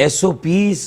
SOPs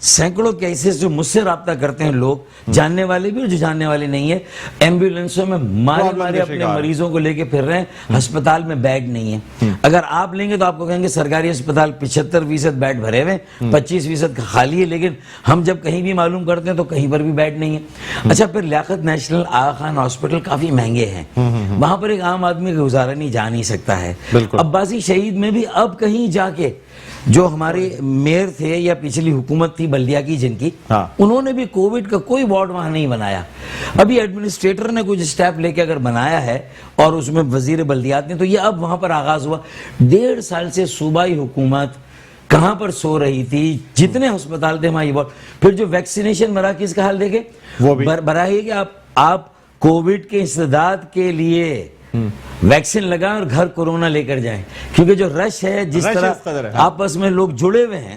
سینکڑوں cases جو مجھ سے رابطہ کرتے ہیں لوگ، جاننے والے بھی اور جو جاننے والے نہیں ہیں، ایمبولینسوں میں مارے اپنے مریضوں کو لے کے پھر رہے ہیں، ہسپتال میں بیڈ نہیں ہے. اگر آپ لیں گے تو آپ کو کہیں گے سرکاری اسپتال 75% بیڈ بھرے ہوئے ہیں، 25% خالی ہے، لیکن ہم جب کہیں بھی معلوم کرتے ہیں تو کہیں پر بھی بیڈ نہیں ہے. اچھا، پھر لیاقت نیشنل آغا خان ہاسپٹل کافی مہنگے ہیں، وہاں پر ایک عام آدمی کا گزارا نہیں جا نہیں سکتا ہے. عباسی شہید میں بھی اب کہیں جا کے جو ہمارے میئر تھے یا پچھلی حکومت تھی بلدیہ کی جن کی، انہوں نے بھی کووڈ کا کوئی وارڈ وہاں نہیں بنایا. ابھی ایڈمنسٹریٹر نے کچھ سٹیپ لے کے اگر بنایا ہے اور اس میں وزیر بلدیات نے، تو یہ اب وہاں پر آغاز ہوا. 1.5 سال سے صوبائی حکومت کہاں پر سو رہی تھی، جتنے ہسپتال تھے وہاں یہ وارڈ. پھر جو ویکسینیشن مراکز کا حال دیکھیں، برائے کہ آپ کووڈ کے انسداد کے لیے ویکسین لگائیں اور گھر کورونا لے کر جائیں، کیونکہ جو رش ہے، جس طرح آپس میں لوگ جڑے ہوئے ہیں،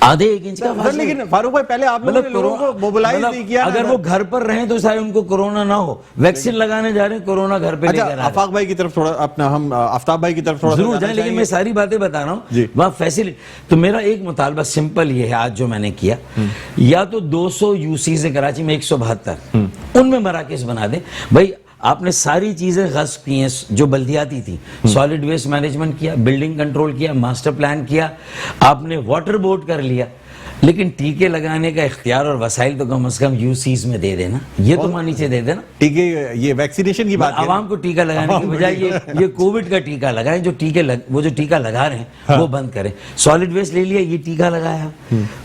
آدھے 1 انچ کا فاصلہ. لیکن فاروق بھائی پہلے آپ لوگوں کو موبلائز نہیں کیا. اگر وہ گھر پر رہیں تو شاید ان کو کورونا نہ ہو، ویکسین لگانے جا رہے ہیں، کورونا گھر پہ لے کر آ رہے ہیں. آفاق بھائی کی طرف تھوڑا اپنا، ہم آفتاب بھائی کی طرف تھوڑا ضرور جائیں، لیکن میں ساری باتیں بتا رہا ہوں وہاں فیسلٹی. تو میرا ایک مطالبہ سمپل یہ ہے آج جو میں نے کیا، یا تو 200 UCs کراچی میں 172 ان میں مراکز بنا دیں. بھائی آپ نے ساری چیزیں غصب کی ہیں جو بلدیاتی تھی، سالڈ ویسٹ مینجمنٹ کیا، بلڈنگ کنٹرول کیا، ماسٹر پلان کیا، آپ نے واٹر بورڈ کر لیا، لیکن ٹیکے لگانے کا اختیار اور وسائل تو کم از کم UCs میں دے دینا. یہ تو نیچے دے دینا. ٹیکے، یہ ویکسینیشن کی بات، عوام کو ٹیکہ لگانے کی بجائے یہ کووڈ کا ٹیکہ لگائیں. جو ٹیکہ لگا رہے ہیں وہ بند کریں. سالڈ ویسٹ لے لیا، یہ ٹیکہ لگایا،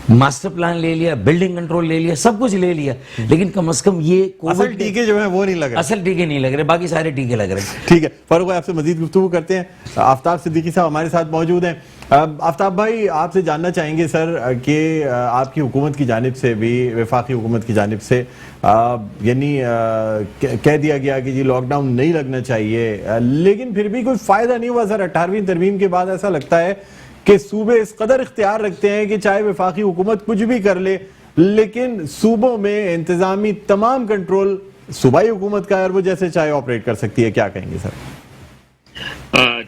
ماسٹر پلان لے لیا، بلڈنگ کنٹرول لے لیا، سب کچھ لے لیا، لیکن کم از کم یہ اصل ٹیکے جو ہیں وہ نہیں لگ رہے. اصل ٹیکے نہیں لگ رہے، باقی سارے ٹیکے لگ رہے ہیں. ٹھیک ہے فاروق بھائی، آپ سے مزید گفتگو کرتے ہیں. آفتاب صدیقی صاحب ہمارے ساتھ موجود ہیں. آفتاب بھائی، آپ سے جاننا چاہیں گے سر کہ آپ کی حکومت کی جانب سے بھی، وفاقی حکومت کی جانب سے یعنی کہہ دیا گیا کہ جی لاک ڈاؤن نہیں لگنا چاہیے، لیکن پھر بھی کوئی فائدہ نہیں ہوا سر. 18ویں ترمیم کے بعد ایسا لگتا ہے کہ صوبے اس قدر اختیار رکھتے ہیں کہ چاہے وفاقی حکومت کچھ بھی کر لے، لیکن صوبوں میں انتظامی تمام کنٹرول صوبائی حکومت کا ہے اور وہ جیسے چاہے آپریٹ کر سکتی ہے. کیا کہیں گے سر؟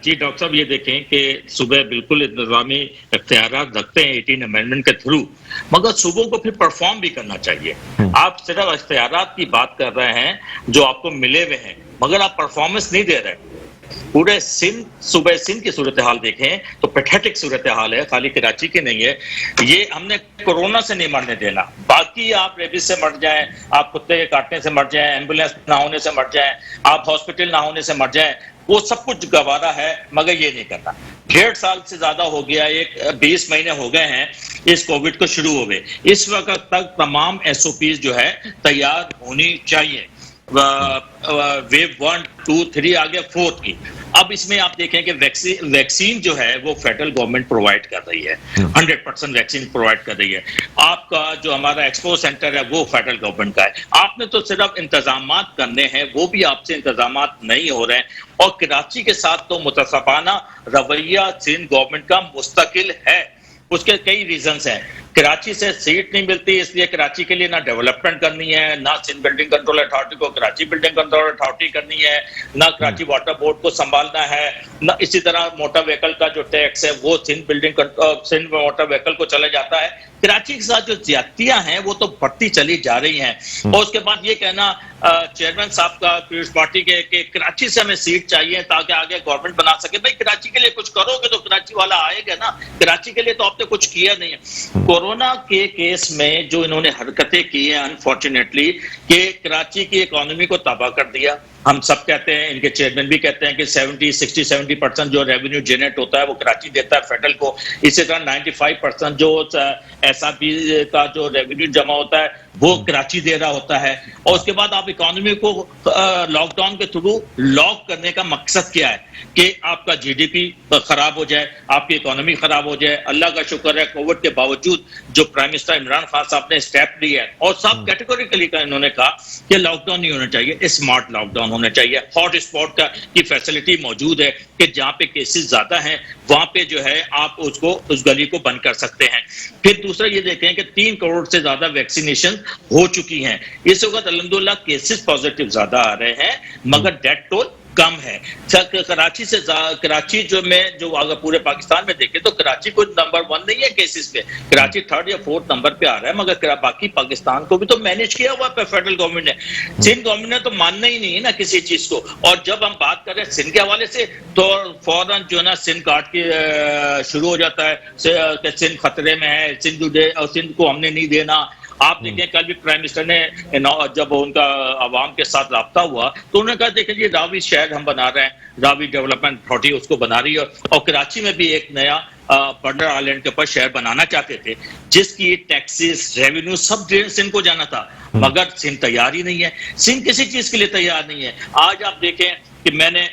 جی ڈاکٹر صاحب، یہ دیکھیں کہ صوبے بالکل انتظامی اختیارات رکھتے ہیں 18 امینڈمنٹ کے تھرو، مگر صوبوں کو پھر پرفارم بھی کرنا چاہیے. آپ صرف اختیارات کی بات کر رہے ہیں جو آپ کو ملے ہوئے ہیں، مگر آپ پرفارمنس نہیں دے رہے. پورے صوبہ سندھ کی صورتحال دیکھیں تو پیتھیٹک صورتحال ہے، خالی کراچی کی نہیں ہے. یہ ہم نے کورونا سے نہیں مرنے دینا، باقی آپ ریبیز سے مر جائیں، آپ کتے کے کاٹنے سے مر جائیں، ایمبولینس نہ ہونے سے مر جائیں، آپ ہاسپٹل نہ ہونے سے مر جائیں، وہ سب کچھ گوارا ہے، مگر یہ نہیں کرنا. 1.5 سال سے زیادہ ہو گیا، 20 مہینے ہو گئے ہیں اس کووڈ کو شروع ہوئے. اس وقت تک تمام SOPs جو ہے تیار ہونی چاہیے. ویو 1 2 3 آگے 4 کی. اب اس میں آپ دیکھیں کہ ویکسین جو ہے وہ فیڈرل گورنمنٹ پرووائڈ کر رہی ہے، 100% ویکسین پرووائڈ کر رہی ہے. آپ کا جو ہمارا ایکسپو سینٹر ہے وہ فیڈرل گورنمنٹ کا ہے. آپ نے تو صرف انتظامات کرنے ہیں، وہ بھی آپ سے انتظامات نہیں ہو رہے ہیں. اور کراچی کے ساتھ تو متصفانہ رویہ سندھ گورنمنٹ کا مستقل ہے. اس کے کئی ریزنز ہیں. کراچی سے سیٹ نہیں ملتی، اس لیے کراچی کے لیے نہ ڈیولپمنٹ کرنی ہے، نہ سندھ بلڈنگ کنٹرول اتھارٹی کو کراچی بلڈنگ کنٹرول اتھارٹی کرنی ہے، نہ کراچی واٹر بورڈ کو سنبھالنا ہے، نہ اسی طرح موٹر وہیکل کا جو ٹیکس ہے وہ سندھ موٹر وہیکل کو چلا جاتا ہے. کراچی کے ساتھ جو زیادتیاں ہیں وہ تو بڑھتی چلی جا رہی ہیں. اور اس کے بعد یہ کہنا چیئرمین صاحب کا پیپلز پارٹی کے کہ کراچی سے ہمیں سیٹ چاہیے تاکہ آگے گورنمنٹ بنا سکے. بھائی کراچی کے لیے کچھ کرو گے تو کراچی والا آئے گا نا. کراچی کے لیے تو آپ نے کچھ کیا نہیں ہے. کورونا کے کیس میں جو انہوں نے حرکتیں کی ہیں انفارچونیٹلی کہ کراچی کی اکانومی کو تباہ کر دیا. ہم سب کہتے ہیں، ان کے چیئرمین بھی کہتے ہیں کہ 60-70% جو ریونیو جنریٹ ہوتا ہے وہ کراچی دیتا ہے فیڈرل کو. اسی طرح 95% جو SRP کا جو ریونیو جمع ہوتا ہے وہ کراچی دے رہا ہوتا ہے. اور اس کے بعد آپ اکانومی کو لاک ڈاؤن کے تھرو لاک کرنے کا مقصد کیا ہے کہ آپ کا GDP خراب ہو جائے، آپ کی اکانومی خراب ہو جائے. اللہ کا شکر ہے کووڈ کے باوجود جو پرائم منسٹر عمران خان صاحب نے اسٹیپ لی ہے اور صاحب کیٹیگوریکلی کا انہوں نے کہا کہ لاک ڈاؤن نہیں ہونا چاہیے، اسمارٹ لاک ڈاؤن ہونا چاہیے. ہاٹ اسپاٹ کی فیسلٹی موجود ہے کہ جہاں پہ کیسز زیادہ ہیں وہاں پہ جو ہے آپ اس گلی کو بند کر سکتے ہیں. پھر دوسرا یہ دیکھیں کہ 3 کروڑ سے زیادہ ویکسینیشن ہو چکی ہیں. اس وقت الحمدللہ کیسز پازیٹیو زیادہ آ رہے ہیں مگر ڈیتھ ٹول کم ہے. کراچی سے کراچی جو اگر پورے پاکستان میں دیکھیں تو کراچی کوئی نمبر 1 نہیں ہے کیسز پہ. کراچی 3rd یا 4th نمبر پہ آ رہا ہے, مگر باقی پاکستان کو بھی تو مینج کیا ہوا ہے فیڈرل گورنمنٹ نے. سندھ گورنمنٹ نے تو ماننا ہی نہیں ہے نا کسی چیز کو. اور جب ہم بات کریں سندھ کے حوالے سے تو فوراً جو ہے نا سندھ کاٹ کے شروع ہو جاتا ہے کہ سندھ خطرے میں ہے, سندھ کو ہم نے نہیں دینا. آپ دیکھیں کل بھی پرائم منسٹر نے جب ان کا عوام کے ساتھ رابطہ ہوا تو انہوں نے کہا دیکھیں یہ راوی شہر ہم بنا رہے ہیں, راوی ڈیولپمنٹ اتھارٹی اس کو بنا رہی ہے, اور کراچی میں بھی ایک نیا پارٹنر آئلینڈ کے اوپر شہر بنانا چاہتے تھے جس کی ٹیکسز ریونیو سب سندھ کو جانا تھا, مگر سندھ تیار ہی نہیں ہے. سندھ کسی چیز کے لیے تیار نہیں ہے. آج آپ دیکھیں کہ میں نے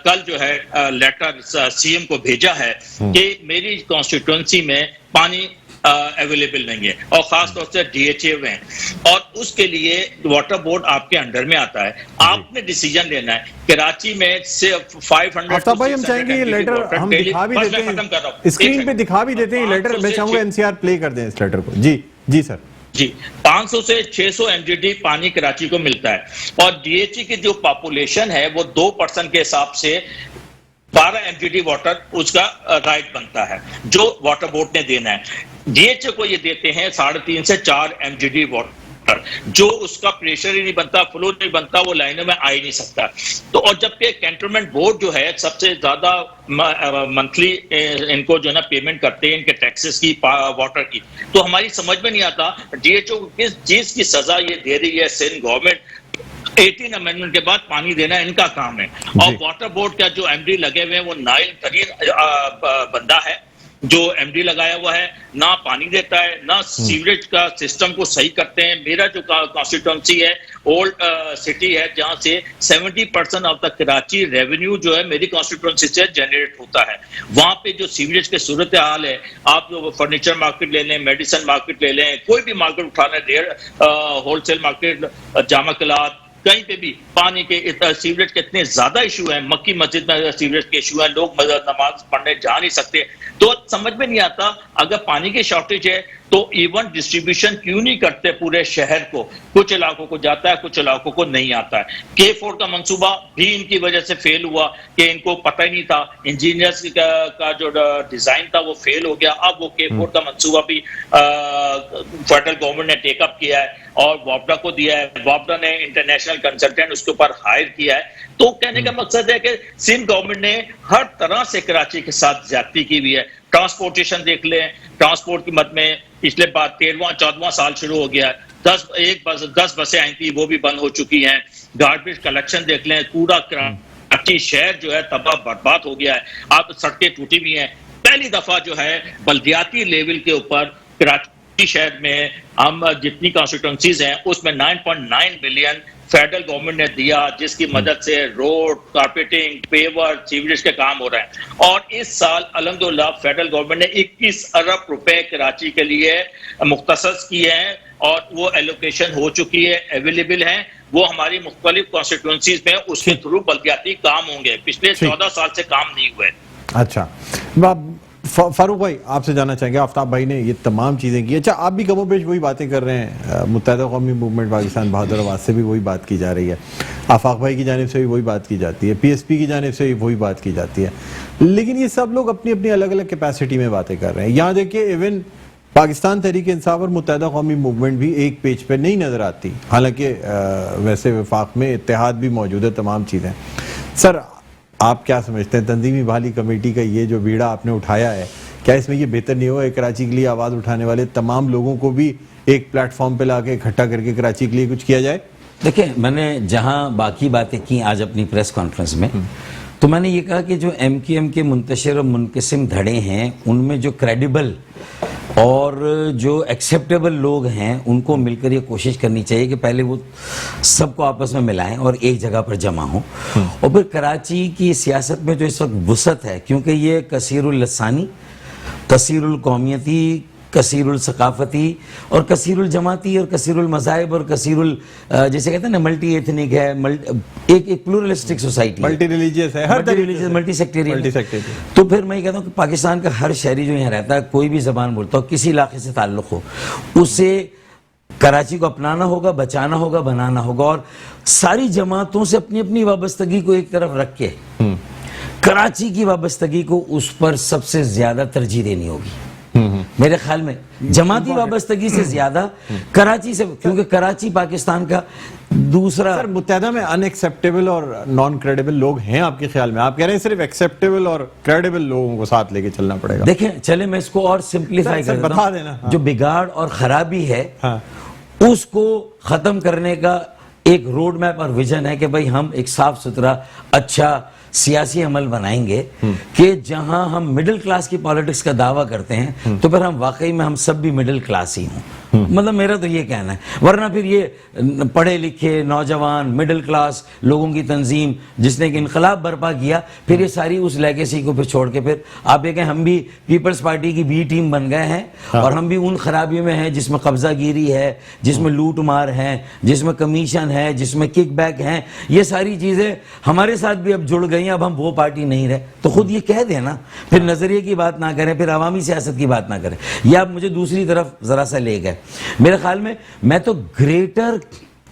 کل جو ہے لیٹر سی ایم کو بھیجا ہے کہ میری کانسٹیٹوئنسی میں پانی اویلیبل نہیں ہے, اور خاص طور سے ڈی ایچ اے میں, اور اس کے لیے واٹر بورڈ آپ کے انڈر میں آتا ہے. آپ نے ڈیسیجن لینا ہے. کراچی میں صرف 500 آفتاب بھائی ہم چاہیں گے یہ لیٹر ہم دکھا بھی دیتے ہیں, اسکرین پہ دکھا بھی دیتے ہیں یہ لیٹر. میں چاہوں گا این سی آر پلے کر دیں اس لیٹر کو. جی سر. جی 500 سے 600 ایم جی ڈی پانی کراچی کو ملتا ہے, اور ڈی ایچ ای کی جو پاپولیشن ہے وہ 2% کے حساب سے 12 ایم جی ڈی واٹر اس کا رائٹ بنتا ہے جو واٹر بورڈ نے دینا ہے. ڈی ایچ اے کو یہ دیتے ہیں 3.5 سے 4 ایم جی ڈی واٹر, جو اس کا پریشر ہی نہیں بنتا, فلو نہیں بنتا, وہ لائنوں میں آ ہی نہیں سکتا. تو اور جبکہ کینٹونمنٹ بورڈ جو ہے سب سے زیادہ منتھلی ان کو جو ہے نا پیمنٹ کرتے ہیں ان کے ٹیکسز کی واٹر کی, تو ہماری سمجھ میں نہیں آتا ڈی ایچ او کس چیز کی سزا یہ دے رہی ہے. سندھ گورنمنٹ 18 امینڈمنٹ کے بعد پانی دینا ان کا کام ہے, اور واٹر بورڈ کا جو ایم ڈی لگے ہوئے ہیں وہ نائل ترین بندہ ہے جو ایم ڈی لگایا ہوا ہے, نہ پانی دیتا ہے نہ سیوریج کا سسٹم کو صحیح کرتے ہیں. میرا جو کانسٹیٹوئنسی ہے اولڈ سٹی ہے جہاں سے 70% آف دا کراچی ریونیو جو ہے میری کانسٹیٹوئنسی سے جنریٹ ہوتا ہے. وہاں پہ جو سیوریج کے صورت حال ہے, آپ جو فرنیچر مارکیٹ لے لیں, میڈیسن مارکیٹ لے لیں, کوئی بھی مارکیٹ اٹھا لیں, ہول سیل مارکیٹ, جامع کلات, کہیں پہ بھی پانی کے سیوریج کے اتنے زیادہ ایشو ہیں. مکی مسجد میں سیوریج کے ایشو ہیں, لوگ نماز پڑھنے جا نہیں سکتے. تو سمجھ میں نہیں آتا اگر پانی کی شارٹیج ہے تو ایون ڈسٹریبیوشن کیوں نہیں کرتے پورے شہر کو. کچھ علاقوں کو جاتا ہے, کچھ علاقوں کو نہیں آتا ہے. K4 کا منصوبہ بھی ان کی وجہ سے فیل ہوا کہ ان کو پتہ ہی نہیں تھا, انجینئرز کا جو ڈیزائن تھا وہ فیل ہو گیا. اب وہ K4 کا منصوبہ بھی فیڈرل گورنمنٹ نے ٹیک اپ کیا ہے اور وابڈا کو دیا ہے. وابڈا نے انٹرنیشنل کنسلٹنٹ اس کے اوپر ہائر کیا ہے. تو کہنے کا مقصد ہے کہ سندھ گورنمنٹ نے ہر طرح سے کراچی کے ساتھ زیادتی کی ہوئی ہے. ٹرانسپورٹیشن دیکھ لیں, ٹرانسپورٹ کی مد میں پچھلے 13واں سال شروع ہو گیا ہے. 10 بسیں آئی تھی وہ بھی بند ہو چکی ہیں. گاربیج کلیکشن دیکھ لیں, پورا کراچی شہر جو ہے تباہ برباد ہو گیا ہے. آپ سڑکیں ٹوٹی ہوئی ہیں. پہلی دفعہ جو ہے بلدیاتی لیول کے اوپر کراچی شہر میں ہم جتنی کانسٹیٹوئنسیز ہیں اس میں 9.9 بلین فیڈرل گورنمنٹ نے دیا, جس کی مدد سے روڈ, کارپیٹنگ, پیور, سیوریج کے کام ہو رہے ہیں. اور اس سال الحمدللہ فیڈرل گورنمنٹ نے 21 ارب روپے کراچی کے لیے مختص کیے ہیں, اور وہ ایلوکیشن ہو چکی ہے, اویلیبل ہیں. وہ ہماری مختلف کانسٹیٹوئنسیز میں اس کے تھرو بلدیاتی کام ہوں گے. پچھلے 14 سال سے کام نہیں ہوئے. اچھا فاروق بھائی آپ سے جانا چاہیں گے, آفتاب بھائی نے یہ تمام چیزیں کی. اچھا آپ بھی کم و بیش وہی باتیں کر رہے ہیں, متحدہ قومی موومنٹ پاکستان بہادر آواز سے بھی وہی بات کی جا رہی ہے, آفاق بھائی کی جانب سے بھی وہی بات کی جاتی ہے, پی ایس پی کی جانب سے بھی وہی بات کی جاتی ہے, لیکن یہ سب لوگ اپنی اپنی الگ الگ کیپیسٹی میں باتیں کر رہے ہیں. یہاں دیکھیے ایون پاکستان تحریک انصاف اور متحدہ قومی موومنٹ بھی ایک پیج پہ نہیں نظر آتی, حالانکہ ویسے وفاق میں اتحاد بھی موجود ہے, تمام چیزیں. سر آپ کیا سمجھتے ہیں تنظیمی بحالی کمیٹی کا یہ جو بیڑا آپ نے اٹھایا ہے, کیا اس میں یہ بہتر نہیں ہوا کراچی کے لیے آواز اٹھانے والے تمام لوگوں کو بھی ایک پلیٹ فارم پہ لا کے اکٹھا کر کے کراچی کے لیے کچھ کیا جائے؟ دیکھیں میں نے جہاں باقی باتیں کی آج اپنی پریس کانفرنس میں, تو میں نے یہ کہا کہ جو ایم کیو ایم کے منتشر اور منقسم دھڑے ہیں ان میں جو کریڈیبل اور جو ایکسیپٹیبل لوگ ہیں ان کو مل کر یہ کوشش کرنی چاہیے کہ پہلے وہ سب کو آپس میں ملائیں اور ایک جگہ پر جمع ہوں. اور پھر کراچی کی سیاست میں جو اس وقت وسعت ہے, کیونکہ یہ کثیر اللسانی, کثیر القومیتی, کثیر الثقافتی اور کثیر الجماعتی اور کثیر المذاہب اور کثیر جیسے کہتے ہیں نا ملٹی ایتھنک ہے, ایک پلورلسٹک سوسائٹی, ملٹی ریلیجیس ہے, ملٹی سیکٹریل. تو پھر میں یہ کہتا ہوں کہ پاکستان کا ہر شہری جو یہاں رہتا ہے, کوئی بھی زبان بولتا ہو, کسی علاقے سے تعلق ہو, اسے کراچی کو اپنانا ہوگا, بچانا ہوگا, بنانا ہوگا, اور ساری جماعتوں سے اپنی اپنی وابستگی کو ایک طرف رکھ کے کراچی کی وابستگی کو اس پر سب سے زیادہ ترجیح دینی ہوگی میرے خیال میں, جماعتی وابستگی سے زیادہ کراچی سے, کیونکہ کراچی پاکستان کا دوسرا. سر متحدہ میں ان ایکسیپٹیبل اور نان کریڈیبل لوگ ہیں آپ کے خیال میں؟ آپ کہہ رہے ہیں صرف ایکسیپٹیبل اور کریڈیبل لوگوں کو ساتھ لے کے چلنا پڑے گا. دیکھیں چلے میں اس کو اور سمپلیفائی کر دیتا ہوں. جو بگاڑ اور خرابی ہے اس کو ختم کرنے کا ایک روڈ میپ اور ویژن ہے کہ بھئی ہم ایک صاف ستھرا اچھا سیاسی عمل بنائیں گے کہ جہاں ہم مڈل کلاس کی پالیٹکس کا دعویٰ کرتے ہیں تو پھر ہم واقعی میں ہم سب بھی مڈل کلاس ہی ہوں. مطلب میرا تو یہ کہنا ہے, ورنہ پھر یہ پڑھے لکھے نوجوان مڈل کلاس لوگوں کی تنظیم جس نے ایک انقلاب برپا کیا, پھر یہ ساری اس لیگیسی کو پھر چھوڑ کے پھر آپ یہ کہیں ہم بھی پیپلز پارٹی کی بی ٹیم بن گئے ہیں اور ہم بھی ان خرابیوں میں ہیں جس میں قبضہ گیری ہے, جس میں لوٹ مار ہے, جس میں کمیشن ہے, جس میں کک بیک ہیں, یہ ساری چیزیں ہمارے ساتھ بھی اب جڑ گئی ہیں, اب ہم وہ پارٹی نہیں رہے. تو خود یہ کہہ دیں نا, پھر نظریے کی بات نہ کریں, پھر عوامی سیاست کی بات نہ کریں. یہ آپ مجھے دوسری طرف ذرا سا لے گئے. میرے خیال میں تو گریٹر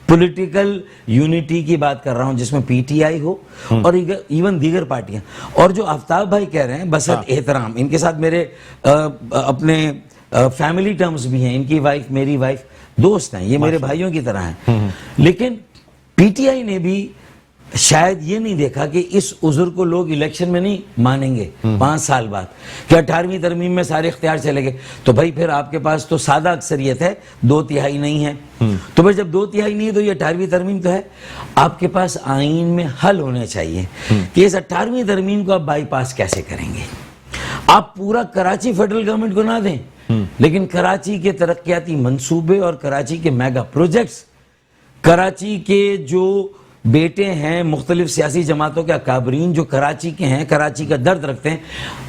پولیٹیکل یونٹی کی بات کر رہا ہوں جس میں پی ٹی آئی ہو اور ایون دیگر پارٹیاں. اور جو آفتاب بھائی کہہ رہے ہیں بسط احترام, ان کے ساتھ میرے اپنے فیملی ٹرمز بھی ہیں, ان کی وائف میری وائف دوست ہیں, یہ میرے بھائیوں کی طرح ہیں. لیکن پی ٹی آئی نے بھی شاید یہ نہیں دیکھا کہ اس عذر کو لوگ الیکشن میں نہیں مانیں گے 5 سال بعد کہ 18ویں ترمیم میں سارے اختیار چلے گئے. تو بھائی پھر آپ کے پاس تو سادہ اکثریت ہے, 2/3 نہیں ہے. تو پھر جب 2/3 نہیں ہے تو یہ 18ویں ترمیم تو ہے. آپ کے پاس آئین میں حل ہونے چاہیے کہ اس 18ویں ترمیم کو آپ بائی پاس کیسے کریں گے. آپ پورا کراچی فیڈرل گورنمنٹ کو نہ دیں, لیکن کراچی کے ترقیاتی منصوبے اور کراچی کے میگا پروجیکٹس, کراچی کے جو بیٹے ہیں مختلف سیاسی جماعتوں کے اکابرین جو کراچی کے ہیں, کراچی کا درد رکھتے ہیں,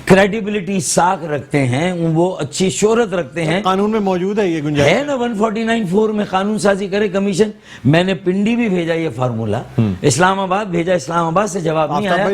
کریڈیبلٹی ساکھ رکھتے ہیں, وہ اچھی شہرت رکھتے ہیں. قانون میں موجود ہے یہ گنجائش ہے نا 149(4) میں قانون سازی کرے کمیشن. میں نے پنڈی بھی بھیجا یہ فارمولا, اسلام آباد بھیجا, اسلام آباد سے جواب نہیں آیا,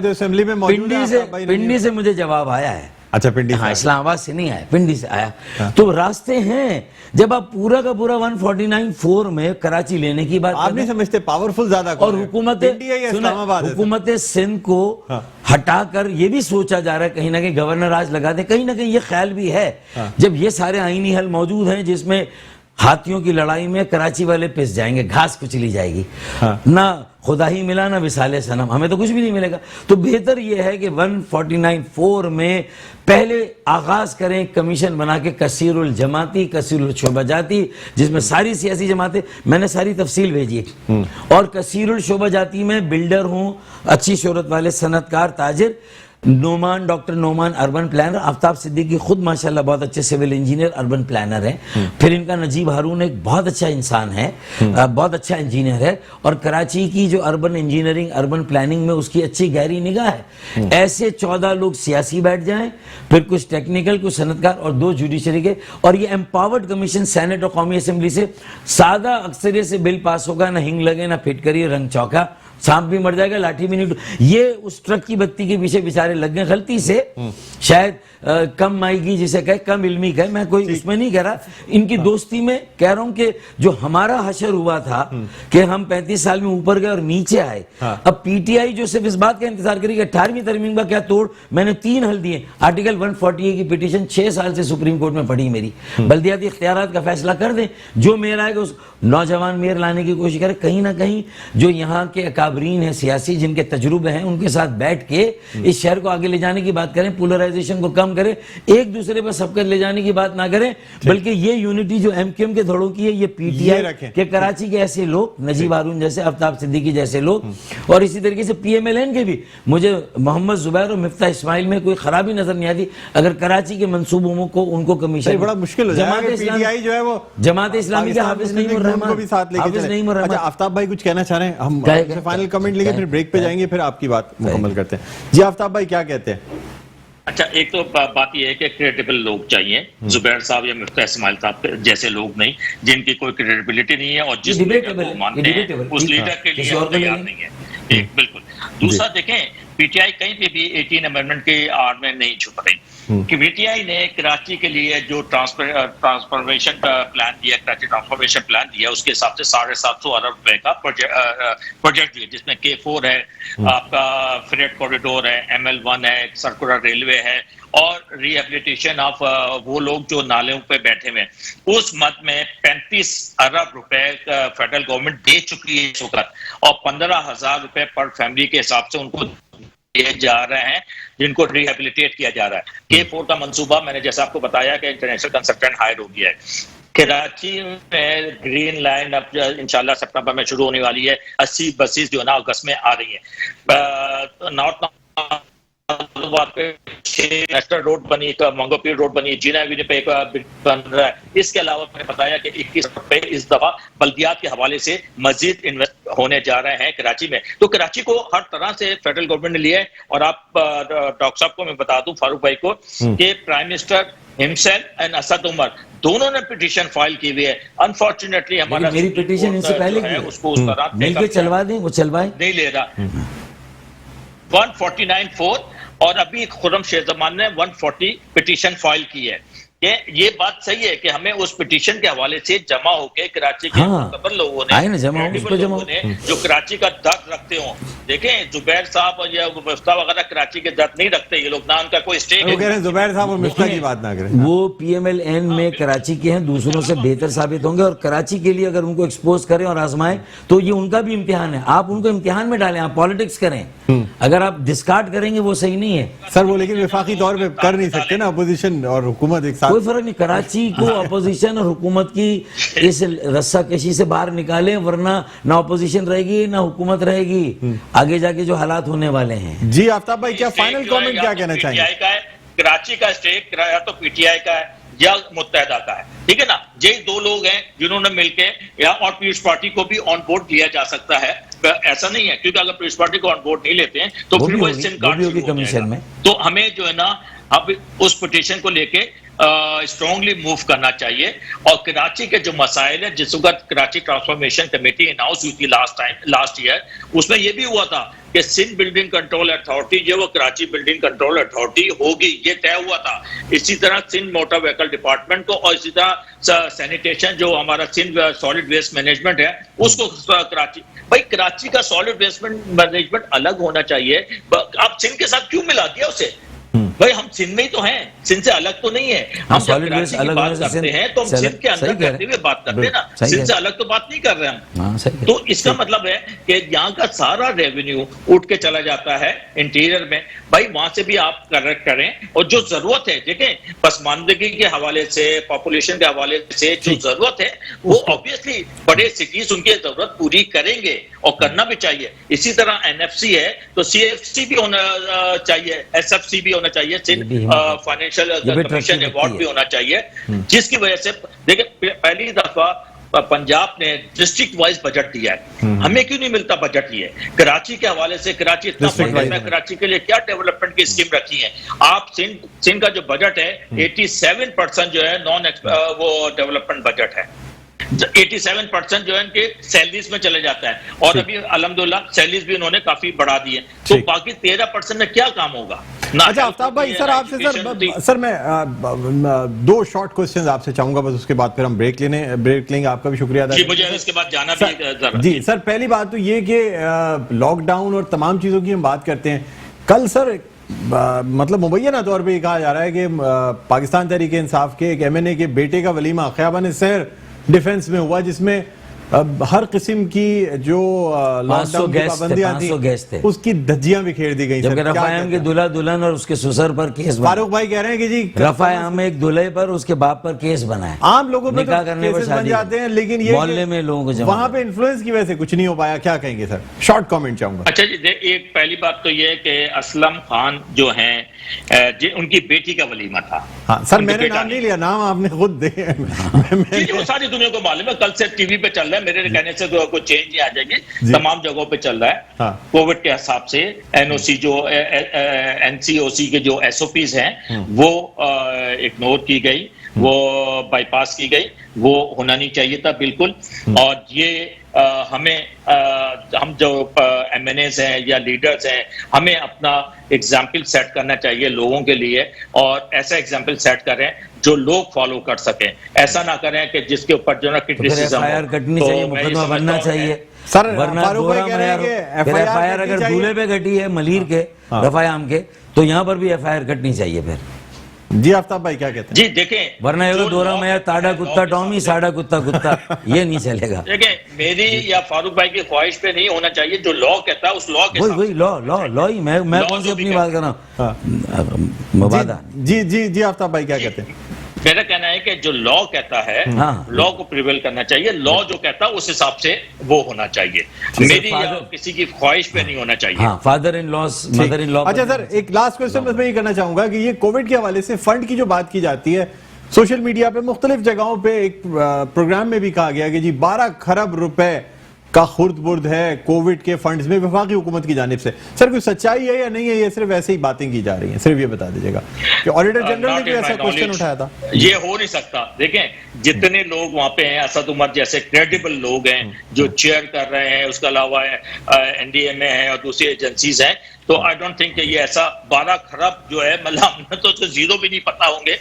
پنڈی سے مجھے جواب آیا ہے. اچھا پنڈی سے, ہاں اسلام آباد سے نہیں آیا, پنڈی سے آیا. تو راستے ہیں. جب آپ پورا کا پورا 149(4) میں کراچی لینے کی بات, آپ نہیں سمجھتے پاورفل زیادہ اور حکومت سندھ کو ہٹا کر یہ بھی سوچا جا رہا ہے کہیں نہ کہیں گورنر راج لگا دیں, کہیں نہ کہیں یہ خیال بھی ہے جب یہ سارے آئینی حل موجود ہیں جس میں ہاتھیوں کی لڑائی میں کراچی والے پس جائیں گے, گھاس کچلی جائے گی, نہ خدا ہی ملا نہ وصال صنم, ہمیں تو کچھ بھی نہیں ملے گا. تو بہتر یہ ہے کہ 149(4) میں پہلے آغاز کریں کمیشن بنا کے کثیر الجماعتی, کثیر الشعبہ جاتی, جس میں ساری سیاسی جماعتیں, میں نے ساری تفصیل بھیجی ہے, اور کثیر الشعبہ جاتی میں بلڈر ہوں, اچھی شہرت والے صنعت کار, تاجر, Nauman, doctor Nauman urban planner, Aftab Siddiqui خود ماشاءاللہ بہت اچھے سول انجینئر اربن پلانر ہیں. پھر ان کا نجیب ہارون ایک بہت اچھا انسان ہے, بہت اچھا انجینئر ہے, اور کراچی کی جو اربن انجینئرنگ اربن پلاننگ میں اس کی اچھی گہری نگاہ ہے. ایسے 14 لوگ سیاسی بیٹھ جائیں, پھر کچھ ٹیکنیکل, کچھ صنعتکار اور 2 جوڈیشری کے, اور یہ امپاورڈ کمیشن سینٹ اور قومی اسمبلی سے سادہ اکثریت سے بل پاس ہوگا, نہ ہنگ لگے نہ پھٹ کریے رنگ چوکا, سانپ بھی مر جائے گا, لاٹھی بھی نہیں. یہ اس ٹرک کی بتی کے پیچھے بیچارے لگ گئے غلطی سے, شاید کم مائیگی جسے کہے, کم علمی کہے, میں کوئی اس میں نہیں کہہ رہا. ان کی دوستی میں کہہ رہا ہوں کہ جو ہمارا حشر ہوا تھا کہ ہم 35 سال میں اوپر گئے اور نیچے آئے, اب پی ٹی آئی جو صرف اس بات کا انتظار کرے کہ 18ویں ترمیم کا کیا توڑ. میں نے 3 حل دیے. آرٹیکل 148 کی پیٹیشن 6 سال سے سپریم کورٹ میں پڑھی میری, بلدیاتی اختیارات کا فیصلہ کر دیں, جو میئر آئے گا اس نوجوان میئر لانے کی کوشش کرے. کہیں نہ کہیں جو یہاں کے اکابرین ہیں سیاسی جن کے تجربے ہیں ان کے ساتھ بیٹھ کے اس شہر کو آگے لے جانے کی بات کریں, پولرائزیشن کو کم کریں, ایک دوسرے پر سبقت لے جانے کی بات نہ کریں, بلکہ یہ یونٹی جو ایم کیو ایم کے دھڑوں کی ہے یہ پی ٹی آئی کہ کراچی کے ایسے لوگ, نجیب ہارون جیسے, آفتاب صدیقی جیسے لوگ, اور اسی طریقے سے پی ایم ایل این کے بھی. مجھے محمد زبیر اور مفتاح اسماعیل میں کوئی خرابی نظر نہیں آتی اگر کراچی کے منصوبوں کو ان کو کمشن. بڑا مشکل ہو جائے گا کہ پی ٹی آئی جو ہے وہ جماعت اسلامی کے حافظ نعیم الرحمان. اچھا آفتاب بھائی کچھ کہنا چاہ رہے ہیں, ہم فائنل کمنٹ لیں گے پھر بریک پہ جائیں گے, پھر آپ کی بات مکمل کرتے ہیں. جی آفتاب بھائی کیا کہتے ہیں؟ اچھا ایک تو بات یہ ہے کہ کریڈیبل لوگ چاہیے, زبیر صاحب یا مفتاح اسماعیل صاحب جیسے لوگ نہیں جن کی کوئی کریڈیبلٹی نہیں ہے اور جس لیڈر کو مانتے ہیں اس لیڈر کے لیے تیار نہیں ہے. بالکل. دوسرا دیکھیں پی ٹی آئی کہیں پہ بھی 18 امینڈمنٹ کی آڑ میں نہیں چھپ رہی کہ پی ٹی آئی نے کراچی کے لیے جو ٹرانسفارمیشن کا پلان دیا، کراچی ٹرانسفارمیشن پلان دیا، اس کے حساب سے 750 ارب روپے کا پروجیکٹ دیا، جس میں K4 ہے، آپ کا فریٹ کوریڈور ہے، ML1 ہے، سرکولر ریلوے ہے، اور ری ایبلیٹیشن آف وہ لوگ جو نالوں پہ بیٹھے ہوئے ہیں۔ اس مد میں 35 ارب روپے فیڈرل گورنمنٹ دے چکی ہے اس وقت، اور 15,000 روپے پر فیملی کے حساب سے ان کو دیے جا رہے ہیں، جن کو ریہیبلیٹیٹ کیا جا رہا ہے۔ K4 کا منصوبہ میں نے جیسا آپ کو بتایا کہ انٹرنیشنل کنسلٹنٹ ہائر ہو گیا ہے۔ کراچی میں گرین لائن اب انشاءاللہ سپتمبر میں شروع ہونے والی ہے، 80 بسیز جو ہے نا اگست میں آ رہی ہیں۔ نارتھ نیشنل روڈ بنی، مانگو پیر روڈ بنی، جینا ایوینیو پہ ایک بن رہا ہے۔ اس کے علاوہ میں نے بتایا کہ 21 روپے اس دفعہ بلدیات کے حوالے سے مزید انویسٹ ہونے جا رہے ہیں کراچی میں۔ تو کراچی کو ہر طرح سے فیڈرل گورنمنٹ نے لیا ہے، اور آپ ڈاکٹر صاحب کو میں بتا دوں، فاروق بھائی کو، کہ prime minister himself and Asad Umar دونوں نے پٹیشن فائل کی ہوئی ہے۔ انفارچونیٹلی ہمارا میری پٹیشن ان سے پہلے کی ہے، اس کو اس طرح مل کے چلوا دیں، وہ چلوائیں، نہیں لے رہا۔ 149(4) اور ابھی خرم شیخ زمان نے 140 پٹیشن فائل کی ہے۔ کہ یہ بات صحیح ہے کہ ہمیں اس پٹیشن کے حوالے سے جمع ہو کے کراچی کے معتبر لوگوں نے جو کراچی کا درد رکھتے ہوں، دیکھیں زبیر صاحب اور یہ مفتاح وغیرہ کراچی کے درد نہیں رکھتے، یہ لوگ نہ ان کا کوئی اسٹیک ہے۔ زبیر صاحب اور مفتاح کی بات نہ کریں، وہ PMLN میں کراچی کے ہیں، دوسروں سے بہتر ثابت ہوں گے، اور کراچی کے لیے اگر ان کو ایکسپوز کریں اور آزمائیں تو یہ ان کا بھی امتحان ہے۔ آپ ان کو امتحان میں ڈالیں، آپ پالیٹکس کریں، اگر آپ ڈسکارڈ کریں گے وہ صحیح نہیں ہے سر۔ وہ لیکن وفاقی طور پہ کر نہیں سکتے نا، اپوزیشن اور حکومت ایک ساتھ، کوئی فرق نہیں۔ کراچی کو اپوزیشن اور حکومت کی اس رسہ کشی سے باہر نکالیں، ورنہ نہ اپوزیشن رہے گی نہ حکومت رہے گی، آگے جا کے جو حالات ہونے والے ہیں۔ جی آفتاب بھائی، کیا فائنل کامنٹ کیا کہنا چاہیں گے؟ کراچی کا اسٹیک یا تو پی ٹی آئی کا ہے یا متحدہ کا ہے، ٹھیک ہے نا؟ یہی دو لوگ ہیں جنہوں نے مل کے، یا اور پیپلز پارٹی کو بھی آن بورڈ لیا جا سکتا ہے، ایسا نہیں ہے، کیونکہ اگر پیپلز پارٹی کو آن بورڈ نہیں لیتے ہیں تو پھر وہ سن کارڈ شروع ہو جائے گا۔ تو ہمیں جو ہے نا اب اس پٹیشن کو لے کے اسٹرانگلی موو کرنا چاہیے، اور کراچی کے جو مسائل ہیں، جس وقت کراچی ٹرانسفارمیشن کمیٹی اناؤنس ہوئی تھی لاسٹ ایئر، اس میں یہ بھی ہوا تھا کہ سندھ بلڈنگ کنٹرول اتھارٹی جو وہ کراچی بلڈنگ کنٹرول اتھارٹی ہوگی، یہ طے ہوا تھا۔ اسی طرح سندھ موٹر وہیکل ڈپارٹمنٹ کو، اور اسی طرح سینیٹیشن جو ہمارا سندھ سالڈ ویسٹ مینجمنٹ ہے اس کو کراچی، بھائی کراچی کا سالڈ ویسٹ مینجمنٹ الگ ہونا چاہیے۔ آپ سندھ کے ساتھ کیوں ملا دیا اسے؟ بھائی ہم سندھ میں ہی تو ہیں، سندھ سے الگ تو نہیں ہے۔ ہم جب کراچی کی بات کرتے ہیں تو ہم سندھ کے اندر کرتے ہوئے بات کرتے ہیں نا، سندھ سے الگ تو بات نہیں کر رہے ہم۔ تو اس کا مطلب ہے کہ یہاں کا سارا ریونیو اٹھ کے چلا جاتا ہے انٹیریئر میں، بھائی وہاں سے بھی آپ کریکٹ کریں، اور جو ضرورت ہے، دیکھیں پسماندگی کے حوالے سے، پاپولیشن کے حوالے سے جو ضرورت ہے وہ obviously بڑے سٹیز ان کی ضرورت پوری کریں گے، اور کرنا بھی چاہیے۔ اسی طرح NFC ہے تو CFC بھی ہونا چاہیے، SFC بھی ہونا چاہیے، فائنینشیل کمیشن ایوارڈ بھی ہونا چاہیے، جس کی وجہ سے دیکھیں پہلی دفعہ پنجاب نے ڈسٹرکٹ وائز بجٹ دیا ہے، ہمیں کیوں نہیں ملتا بجٹ؟ یہ کراچی کے حوالے سے، کراچی اتنا بڑا ہے، کراچی کے لیے کیا ڈیولپمنٹ کی اسکیم رکھی ہیں آپ؟ سندھ کا جو بجٹ ہے 87% جو ہے وہ ڈیولپمنٹ بجٹ ہے، 87% جو ہے ان کے سیلریز میں چلے جاتا ہے، اور ابھی الحمدللہ سیلریز بھی انہوں نے کافی بڑھا دی ہے، تو باقی 13% میں کیا کام ہوگا؟ اچھا آفتاب بھائی، سر آپ سے سر میں 2 شارٹ کوسچنز آپ سے چاہوں گا، بس اس کے بعد پھر ہم بریک لیں گے۔ آپ کا بھی شکریہ ادا۔ جی مجھے اس کے بعد جانا بھی ضرورت۔ جی سر، پہلی بات تو یہ کہ لاک ڈاؤن اور تمام چیزوں کی ہم بات کرتے ہیں، کل سر مطلب مبینہ طور پہ یہ کہا جا رہا ہے کہ پاکستان تحریک انصاف کے ایک MNA کے بیٹے کا ولیمہ خیابان سحر ڈیفنس میں ہوا، جس میں ہر قسم کی جو لاک ڈاؤن کی پابندیاں تھیں اس کی دھجیاں بکھیر دی گئی۔ جبکہ رفع عام کے دلہا دلہن اور اس کے سسر پر کیس بنا، فاروق بھائی کہہ رہے ہیں کہ جی رفع عام ایک دلہے پر اس کے باپ پر کیس بنا ہے، عام لوگوں پہ نکاح کرنے پر بن جاتے ہیں، لیکن یہ محلے میں لوگوں کو جمع وہاں پہ انفلوئنس کی وجہ سے کچھ نہیں ہو پایا، کیا کہیں گے سر؟ شارٹ کامنٹ چاہوں گا۔ اچھا جی، ایک پہلی بات تو یہ کہ اسلم خان جو ہیں ان کی بیٹی کا ولیمہ تھا۔ ہاں سر، میں نے نام نہیں لیا، نام آپ نے خود دے۔ وہ ساری دنیا کو معلوم ہے، کل سے ٹی وی پہ چل رہا ہے، میرے کہنے سے کوئی چینج نہیں آ جائے گی، تمام جگہوں پہ چل رہا ہے کووڈ کے حساب سے۔ NOC جو NCOC کے جو SOPs ہیں وہ اگنور کی گئی، وہ بائی پاس کی گئی، وہ ہونا نہیں چاہیے تھا بالکل۔ اور یہ ہم جو MNAs ہیں یا لیڈرز ہیں, ہمیں اپنا ایگزامپل سیٹ کرنا چاہیے لوگوں کے لیے, اور ایسا ایگزامپل سیٹ کریں جو لوگ فالو کر سکیں. ایسا نہ کریں کہ جس کے اوپر جو نا کرٹیسزم FIR کٹنی چاہیے, مقدمہ بننا چاہیے سر. ورنہ فاروق بھائی کہہ رہے ہیں کہ FIR اگر دھولے پہ کٹی ہے ملیر کے رفع عام کے, تو یہاں پر بھی FIR کٹنی چاہیے پھر. جی آفتاب بھائی کیا کہتے ہیں؟ جی دیکھیں, ورنہ یہ دورہ میں تاڑا کتا ٹامی ساڑا کتا کتا, یہ نہیں چلے گا. دیکھیں میری یا فاروق بھائی کی خواہش پہ نہیں ہونا چاہیے, جو لا کہتا ہے اس لا کے وہی لا ہی, میں کون سی اپنی بات کر رہا ہوں, مبادہ. جی آفتاب بھائی کیا کہتے ہیں؟ میرا کہنا ہے کہ جو لا کہتا ہے لا کو پریویل کرنا چاہیے, لا جو کہتا ہے اس حساب سے وہ ہونا چاہیے, میری یا کسی کی خواہش پہ نہیں ہونا چاہیے. ہاں, فادر ان لاس, مدر ان لا. اچھا سر, ایک لاسٹ کوسچن بس میں یہ کرنا چاہوں گا کہ یہ کووڈ کے حوالے سے فنڈ کی جو بات کی جاتی ہے سوشل میڈیا پہ مختلف جگہوں پہ, ایک پروگرام میں بھی کہا گیا کہ جی 12 خرب روپے کا خرد برد ہے کووڈ کے فنڈز میں وفاقی حکومت کی جانب سے. سر کوئی سچائی ہے یا نہیں ہے, یہ صرف ایسے ہی باتیں کی جا رہی ہیں؟ صرف یہ بتا دیجیے گا کہ آڈیٹر جنرل نے کوئی ایسا کوسچن اٹھایا تھا. یہ ہو نہیں سکتا. دیکھیں جتنے لوگ وہاں پہ ہیں, اسد عمر جیسے کریڈیبل لوگ ہیں جو چیئر کر رہے ہیں, اس کے علاوہ NDMA ہے اور دوسری ایجنسیز ہیں, تو آئی ڈونٹ تھنک کہ یہ ایسا 12 خرب جو ہے, مطلب ہمیں تو زیرو بھی نہیں پتا ہوں گے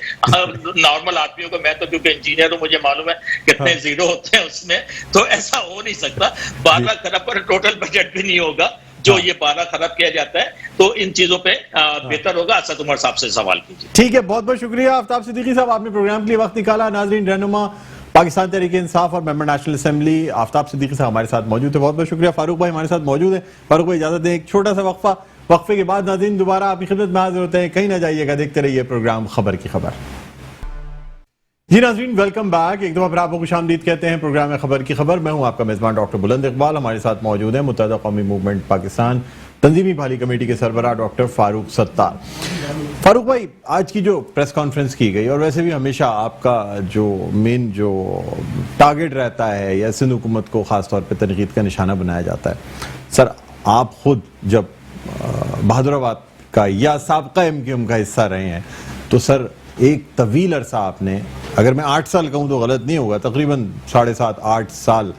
نارمل آدمیوں کو. میں تو کیونکہ انجینئر ہوں, مجھے معلوم ہے کتنے زیرو ہوتے ہیں اس میں, تو ایسا ہو نہیں سکتا. 12 خرب پر ٹوٹل بجٹ بھی نہیں ہوگا جو یہ 12 خرب کیا جاتا ہے. تو ان چیزوں پہ بہتر ہوگا اسد عمر صاحب سے سوال کیجیے. ٹھیک ہے, بہت بہت شکریہ آفتاب صدیقی صاحب, آپ نے پروگرام کے لیے وقت نکالا. ناظرین, رہنما پاکستان تحریک انصاف اور ممبر نیشنل اسمبلی آفتاب صدیقی صاحب ہمارے ساتھ موجود ہے. بہت بہت شکریہ. فاروق بھائی ہمارے ساتھ موجود ہیں. فاروق بھائی اجازت دیں ایک چھوٹا سا وقفہ, وقفے کے بعد ناظرین دوبارہ آپ کی خدمت میں حاضر ہوتے ہیں. کہیں نہ جائیے گا, دیکھتے رہیے پروگرام خبر کی خبر. جی ناظرین, ویلکم بیک. ایک دفعہ پھر آپ کو خوش آمدید کہتے ہیں پروگرام میں خبر کی خبر. میں ہوں آپ کا میزبان ڈاکٹر بلند اقبال. ہمارے ساتھ موجود ہیں متحدہ قومی موومنٹ پاکستان تنظیمی بحالی کمیٹی کے سربراہ ڈاکٹر فاروق ستار. فاروق بھائی, آج کی جو پریس کانفرنس کی گئی, اور ویسے بھی ہمیشہ آپ کا جو مین جو ٹارگٹ رہتا ہے یا سندھ حکومت کو خاص طور پہ تنقید کا نشانہ بنایا جاتا ہے, سر آپ خود جب بہادرآباد کا یا سابقہ MQM کا حصہ رہے ہیں, تو سر ایک طویل عرصہ آپ نے, اگر میں 8 سال کہوں تو غلط نہیں ہوگا, تقریباً 7.5-8 سال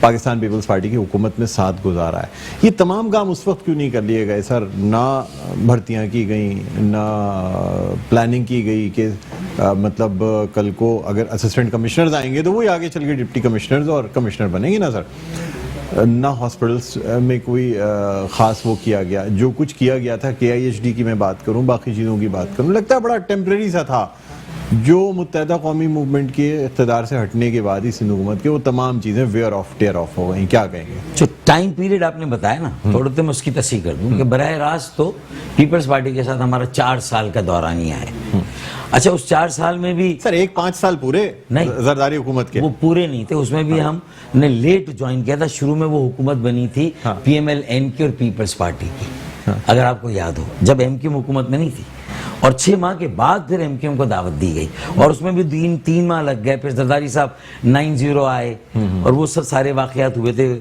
پاکستان پیپلز پارٹی کی حکومت میں ساتھ گزارا ہے. یہ تمام کام اس وقت کیوں نہیں کر لیے گئے سر؟ نہ بھرتیاں کی گئیں, نہ پلاننگ کی گئی کہ مطلب کل کو اگر اسسٹنٹ کمشنرز آئیں گے تو وہی آگے چل کے ڈپٹی کمشنرز اور کمشنر بنیں گے نا سر. نہ ہاسپٹلس میں کوئی خاص وہ کیا گیا. جو کچھ کیا گیا تھا KIHD کی میں بات کروں, باقی چیزوں کی بات کروں, لگتا ہے بڑا ٹیمپریری سا تھا. جو متحدہ قومی موومنٹ کے اقتدار سے ہٹنے کے بعد ہی سندھ حکومت کے وہ تمام چیزیں ویئر آف ٹیئر آف ہو گئیں. کیا کہیں گے؟ جو ٹائم پیریڈ آپ نے بتایا نا, تھوڑا تو میں اس کی تصحیح کر دوں کہ براہ راست تو پیپلز پارٹی کے ساتھ ہمارا 4 سال کا دورانیہ ہے. اچھا, اس 4 سال میں بھی سر 5 سال پورے نہیں, زرداری حکومت کے وہ پورے نہیں تھے. اس میں بھی ہم نے لیٹ جوائن کیا تھا. شروع میں وہ حکومت بنی تھی PML-N کی اور پیپلز پارٹی کی, اگر آپ کو یاد ہو, جب MQM حکومت میں نہیں تھی. اور 6 ماہ کے بعد پھر MQM کو دعوت دی گئی, اور اس میں بھی 3 ماہ لگ گئے. پھر زرداری صاحب 90 آئے, اور وہ سب سارے واقعات ہوئے تھے.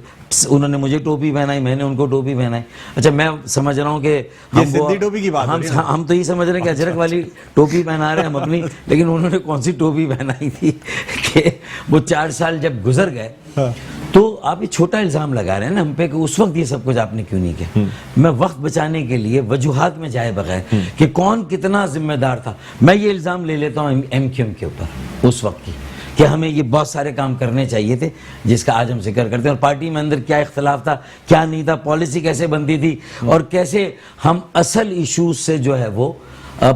انہوں نے مجھے ٹوپی پہنائی, میں نے ان کو ٹوپی پہنائی. اچھا, میں سمجھ رہا ہوں کہ ہم تو یہ سمجھ رہے ہیں کہ اجرک والی ٹوپی پہنا رہے ہیں ہم اپنی, لیکن انہوں نے کون سی ٹوپی پہنائی تھی کہ وہ 4 سال جب گزر گئے. تو آپ یہ چھوٹا الزام لگا رہے ہیں نا ہم پہ کہ اس وقت یہ سب کچھ آپ نے کیوں نہیں کیا. میں وقت بچانے کے لیے وجوہات میں جائے بغیر کہ کون کتنا ذمہ دار تھا, میں یہ الزام لے لیتا ہوں MQM کے اوپر اس وقت کی, کہ ہمیں یہ بہت سارے کام کرنے چاہیے تھے جس کا آج ہم ذکر کرتے ہیں. اور پارٹی میں اندر کیا اختلاف تھا, کیا نہیں تھا, پالیسی کیسے بنتی تھی, اور کیسے ہم اصل ایشوز سے جو ہے وہ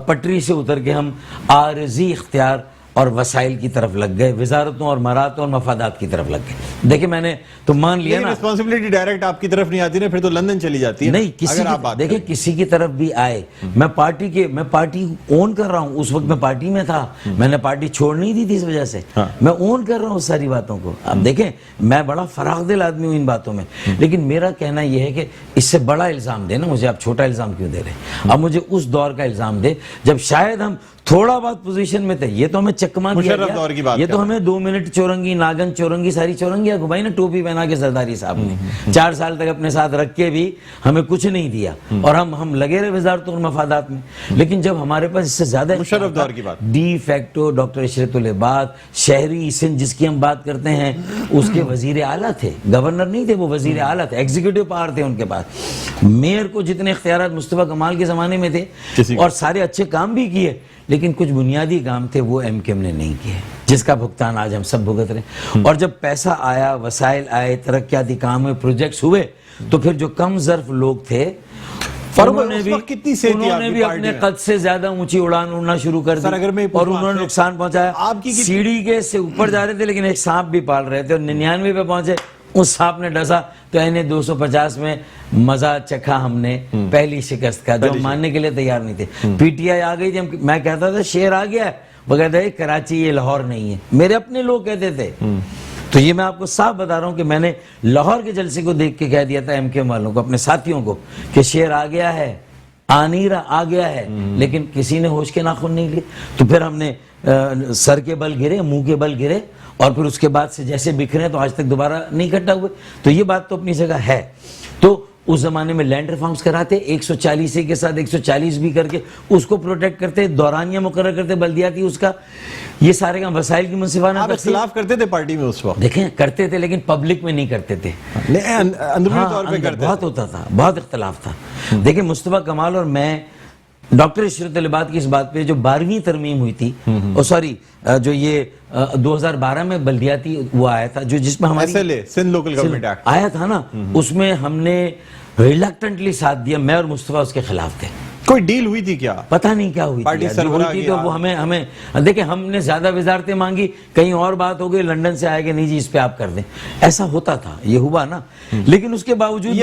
پٹری سے اتر کے ہم عارضی اختیار اور وسائل کی طرف لگ گئے, وزارتوں اور مراتوں اور مفادات کی طرف لگ گئے. دیکھیں میں نے تو مان لیا نا, رسپانسبلٹی ڈائریکٹ آپ کی طرف نہیں آتی نا, پھر تو لندن چلی جاتی ہے. نہیں, کسی دیکھیں کسی کی طرف بھی آئے, میں پارٹی اون کر رہا ہوں. اس وقت میں پارٹی میں تھا, میں نے پارٹی چھوڑ نہیں دی تھی اس وجہ سے, میں اون کر رہا ہوں ساری باتوں کو. اب دیکھیں میں بڑا فراغ دل آدمی ہوں ان باتوں میں, لیکن میرا کہنا یہ ہے کہ اس سے بڑا الزام دے نا مجھے, آپ چھوٹا الزام کیوں دے رہے ہیں؟ اب مجھے اس دور کا الزام دے جب شاید ہم تھوڑا بہت پوزیشن میں تھے. یہ تو ہمیں چکما دیا مشرف دور کی گیا, بات یہ تو ہمیں 2 منٹ چورنگی, ناگن چورنگی, ساری چورنگیاں گھمائی نا ٹوپی پہنا کے سرداری صاحب نے. 4 سال تک اپنے ساتھ رکھ کے بھی ہمیں کچھ نہیں دیا, اور ہم لگے رہے وزارت المفادات میں. لیکن جب ہمارے پاس اس سے زیادہ مشرف دور کی بات, ڈی فیکٹو ڈاکٹر عشرت العباد شہری سندھ جس کی ہم بات کرتے ہیں, اس کے وزیر اعلیٰ تھے, گورنر نہیں تھے, وہ وزیر اعلیٰ تھے, ایگزیکٹو پاور تھے ان کے پاس. میئر کو جتنے اختیارات مصطفیٰ کمال کے زمانے میں تھے, اور سارے اچھے کام بھی کیے, لیکن کچھ بنیادی کام تھے وہ ایم کیو ایم نے نہیں کیے, جس کا بھگتان آج ہم سب بھگت رہے ہیں. اور جب پیسہ آیا, وسائل آئے, ترقیاتی کام ہوئے, پروجیکٹس ہوئے, تو پھر جو کم ظرف لوگ تھے انہوں نے بھی اپنے قد سے زیادہ اونچی اڑان اڑنا شروع کر دی, اور انہوں نے نقصان پہنچایا. سیڑھی کے سے اوپر جا رہے تھے لیکن ایک سانپ بھی پال رہے تھے, اور 99 پہ پہنچے, اس سانپ نے ڈسا تو انہیں 250 میں مزہ چکھا ہم نے پہلی شکست کا, جو ماننے کے لیے تیار نہیں تھے. پی ٹی آئی آ گئی تھی, میں کہتا تھا شیر آ گیا ہے, وہ کہتا ہے کراچی یہ لاہور نہیں ہے, میرے اپنے لوگ کہتے تھے. تو یہ میں آپ کو صاف بتا رہا ہوں کہ میں نے لاہور کے جلسے کو دیکھ کے کہہ دیا تھا ایم کیو ایم والوں کو, اپنے ساتھیوں کو, کہ شیر آ گیا ہے, آ گیا ہے, لیکن کسی نے ہوش کے ناخن نہیں لیے. تو پھر ہم نے سر کے بل گرے, منہ کے بل گرے, اور پھر اس کے بعد سے جیسے بکھرے تو آج تک دوبارہ نہیں اکٹھا ہوئے. تو یہ بات تو اپنی جگہ ہے. تو اس زمانے میں لینڈ ریفارمز کراتے, 140 کے ساتھ 140 بھی کر کے اس کو پروٹیکٹ کرتے, دورانیہ مقرر کرتے بلدیاتی, اس کا یہ سارے کام وسائل کی منصفانہ. آپ اختلاف کرتے تھے پارٹی میں اس وقت؟ دیکھیں کرتے تھے, لیکن پبلک میں نہیں کرتے تھے, اندرونی طور پہ کرتے. بہت ہوتا تھا, بہت اختلاف تھا. دیکھیں مصطفیٰ کمال اور میں ڈاکٹر عشرت العباد کی اس بات پہ, جو 12ویں ترمیم ہوئی تھی, جو یہ 2012 میں بلدیاتی وہ آیا تھا, جو جس میں ہماری سندھ لوکل گورنمنٹ ایکٹ آیا تھا نا, اس میں ہم نے ریلکٹنٹلی ساتھ دیا. میں اور مصطفیٰ اس کے خلاف تھے. کوئی ڈیل ہوئی تھی کیا؟ پتہ نہیں کیا ہوئی تھی, تو وہ ہمیں دیکھیں, ہم نے زیادہ وزارتیں مانگی, کہیں اور بات ہو گئی, لنڈن سے آئے گا نہیں جی اس پہ آپ کر دیں, ایسا ہوتا تھا, یہ ہوا نا. لیکن اس کے باوجود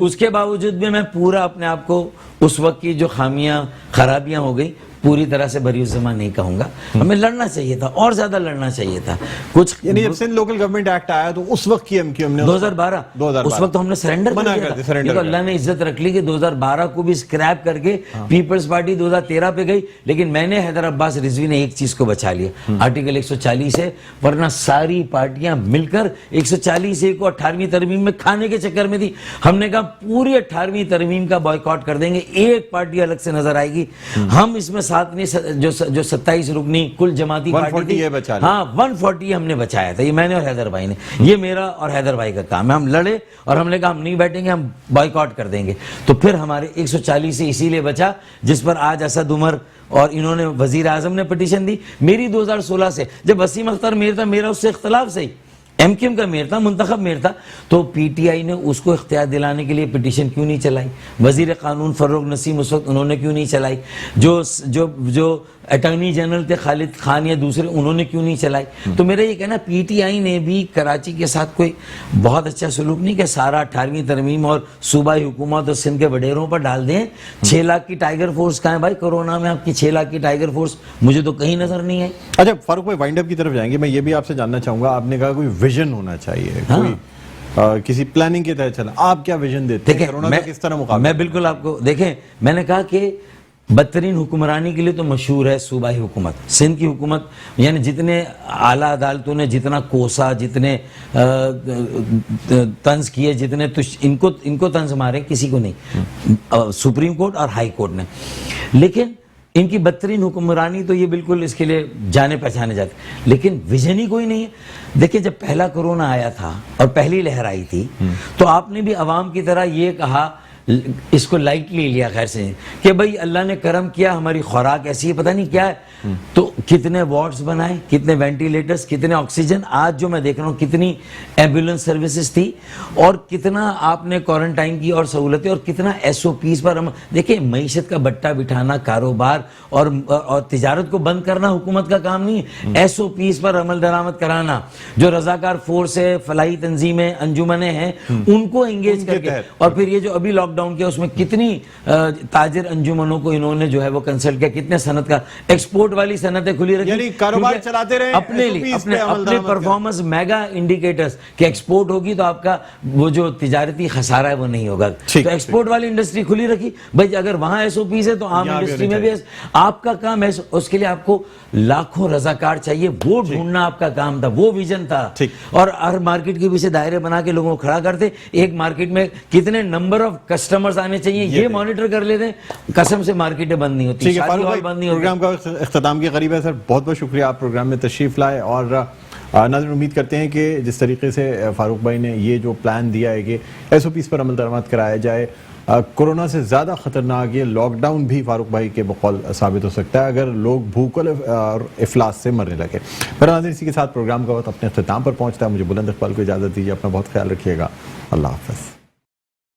اس کے باوجود بھی میں پورا اپنے آپ کو اس وقت کی جو خامیاں خرابیاں ہو گئی پوری طرح سے بری الزما نہیں کہوں گا. ہمیں لڑنا چاہیے تھا, اور زیادہ لڑنا چاہیے تھا. کچھ یعنی جب سندھ لوکل گورنمنٹ ایکٹ آیا تو اس وقت کی ایم کیو ایم نے 2012 اس وقت ہم نے سرنڈر کر دیا تھا. یہ تو اللہ نے عزت رکھ لی کہ 2012 کو بھی اسکریپ کر کے پیپلز پارٹی 2013 پہ گئی. لیکن میں نے حیدر عباس رضوی نے ایک چیز کو بچا لیا, آرٹیکل 140 ہے, ورنہ ساری پارٹیاں مل کر 140 کو 18ویں ترمیم میں کھانے کے چکر میں تھی. ہم نے کہا پوری 18ویں ترمیم کا بائیکاٹ کر دیں گے, ایک پارٹی الگ سے نظر آئے گی, ہم اس میں ساتھ نہیں. جو 27 رکنی کل جماعتی پارٹی تھی, ہاں 140 ہم نے بچایا تھا. یہ میں نے اور حیدر بھائی نے, یہ میرا اور حیدر بھائی کا کام ہے. ہم لڑے اور ہم نے کہا ہم نہیں بیٹھیں گے, ہم بائیکاٹ کر دیں گے. تو پھر ہمارے 140 سے اسی لیے بچا, جس پر آج اسد عمر اور انہوں نے وزیر اعظم نے پٹیشن دی. میری 2016 سے, جب وسیم اختر میئر تھا, میرا اس سے اختلاف سے ہی, ایم کیو ایم کا میئر تھا, منتخب میئر تھا, تو پی ٹی آئی نے اس کو اختیار دلانے کے لیے پٹیشن کیوں نہیں چلائی؟ وزیر قانون فروغ نسیم اس وقت انہوں نے کیوں نہیں چلائی؟ جو اٹارنی جنرل تھے خالد خان یا دوسرے, انہوں نے کیوں نہیں چلائی؟ تو میرا یہ کہنا, پی ٹی آئی نے بھی کراچی کے ساتھ کوئی بہت اچھا سلوک نہیں کہ سارا 18ویں ترمیم اور صوبائی حکومت اور سندھ کے وڈیروں پر ڈال دیں. 6 لاکھ کی ٹائیگر فورس کہاں ہے بھائی؟ کورونا میں آپ کی 6 لاکھ کی ٹائیگر فورس مجھے تو کہیں نظر نہیں آئی. اچھا فاروق بھائی, وائنڈ اپ کی طرف جائیں گے. میں یہ بھی آپ سے جاننا چاہوں گا, آپ نے کہا کوئی ویژن ہونا چاہیے, کوئی کسی پلاننگ کے تحت چلا, آپ کیا ویژن دیتے ہیں کورونا کا کس طرح مقابلہ؟ میں بالکل آپ کو دیکھیں, میں نے کہا کہ بدترین حکمرانی کے لیے تو مشہور ہے صوبائی حکومت. سندھ کی حکومت یعنی جتنے اعلیٰ عدالتوں نے جتنا کوسا, جتنے طنز کیے, جتنے ان کو طنز مارے, کسی کو نہیں, سپریم کورٹ اور ہائی کورٹ نے. لیکن ان کی بدترین حکمرانی تو یہ بالکل اس کے لیے جانے پہچانے جاتے, لیکن ویژن ہی کوئی نہیں ہے. دیکھیں جب پہلا کورونا آیا تھا اور پہلی لہر آئی تھی, تو آپ نے بھی عوام کی طرح یہ کہا, اس کو لائٹلی لیا خیر سے, کہ بھئی اللہ نے کرم کیا, ہماری خوراک ایسی ہے, پتہ نہیں کیا ہے. تو کتنے وارڈز بنائے, کتنے وینٹیلیٹرز, کتنے آکسیجن, آج جو میں دیکھ رہا ہوں کتنی ایمبولینس سروسز تھی, اور کتنا آپ نے کوارنٹائن کی اور سہولتیں, اور کتنا ایس او پیز پر. دیکھیں معیشت کا بٹا بٹھانا, کاروبار اور تجارت کو بند کرنا حکومت کا کام نہیں ہے. ایس او پیز پر عمل درآمد کرانا, جو رضاکار فورس ہے, فلاحی تنظیمیں, انجمنیں ہیں, ان کو انگیج کر کے, اور پھر یہ جو ابھی لاک ڈاؤن کیا اس میں کتنی تاجر انجمنوں کو انہوں نے جو ہے وہ کنسلٹ کیا, کتنے صنعت کا ایکسپورٹ والی صنعتیں کھلی رکھی, یعنی کاروبار چلاتے رہے اپنے لیے اپنے پرفارمنس میگا انڈیکیٹرز کہ ایکسپورٹ ہوگی تو آپ کا وہ جو تجارتی خسارہ ہے وہ نہیں ہوگا, تو ایکسپورٹ والی انڈسٹری کھلی رکھی. بھائی اگر وہاں ایس او پیز ہے تو عام انڈسٹری میں بھی آپ کا کام ہے, اس کے لیے آپ کو لاکھوں رضاکار چاہیے, وہ ڈھونڈنا آپ کا کام تھا, وہ ویژن تھا. اور ہر مارکیٹ کے پیچھے دائرے بنا کے لوگوں کو کھڑا کرتے, ایک مارکیٹ میں کتنے نمبر آف کسٹمرز آنے چاہیے یہ مانیٹر کر لیتے, قسم سے مارکیٹیں بند نہیں ہوتی, شادی ہال بند نہیں ہوتی. پروگرام کا اختتام کے قریب ہے سر, بہت بہت شکریہ آپ پروگرام میں تشریف لائے. اور ناظرین امید کرتے ہیں کہ جس طریقے سے فاروق بھائی نے یہ جو پلان دیا ہے کہ ایس او پیز پر عمل درآمد کرایا جائے, کورونا سے زیادہ خطرناک یہ لاک ڈاؤن بھی فاروق بھائی کے بقول ثابت ہو سکتا ہے اگر لوگ بھوک اور افلاس سے مرنے لگے. میرا ناظرین اسی کے ساتھ پروگرام کا وقت اپنے اختتام پر پہنچتا ہے. مجھے بلند اقبال کو اجازت دیجیے, اپنا بہت خیال رکھیے گا. اللہ حافظ.